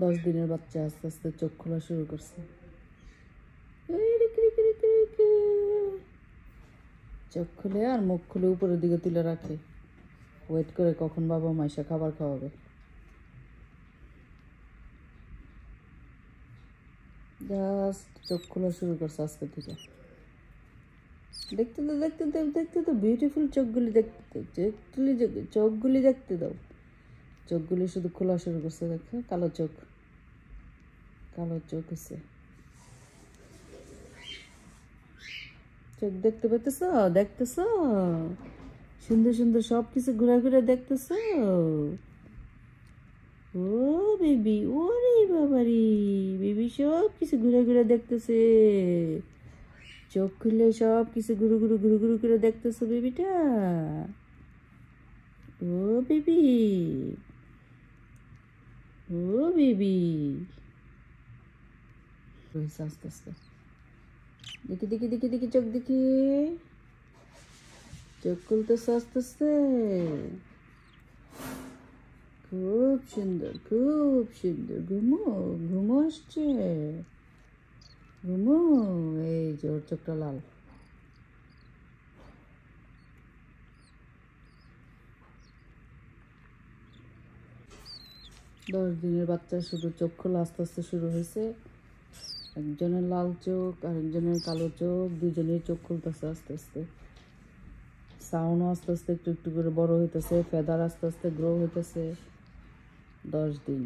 10 দিনের বাচ্চা আস্তে আস্তে চোখ খোলা শুরু করছে। চোখ খুলে আর মুখ খুলে উপরের দিকে তুলে রাখে, ওয়েট করে কখন বাবা মা এসে খাবার খাওয়াবে। জাস্ট চোখ খোলা শুরু করছে আজকে থেকে। দেখতে দাও বিউটিফুল চোখগুলি, চোখগুলি দেখতে দাও। চোখগুলি শুধু খোলা শুরু করছে, দেখো কালো চোখ হচ্ছে। চোখ দেখতে দেখতেছ সুন্দর সুন্দর সব কিছু ঘুরে ঘুরে দেখতেছ। ও বেবি, ওরে বাবারি, বেবি সব কিছু ঘুরে ঘুরে দেখতেছে। চোখ খুললে সব কিছু ঘুরু ঘুরু করে দেখতেছো বেবিটা। ও বেবি, আস্তে আস্তে দেখি চোখ দেখি, চোখ খুলতেছে আস্তে আস্তে। খুব সুন্দর ঘুমো আসছে, ঘুমো। এই যে ওর চোখটা লাল। দশ দিনের বাচ্চা শুধু চোখ খোলা আস্তে আস্তে শুরু হয়েছে। একজনের লাল চোখ আর একজনের কালো চোখ, দুজনের চোখ খুলতেছে আস্তে আস্তে। সাউন্ড আস্তে আস্তে একটু একটু করে বড় হইতেছে, ফেদার আস্তে আস্তে গ্রো হইতেছে। 10 দিন।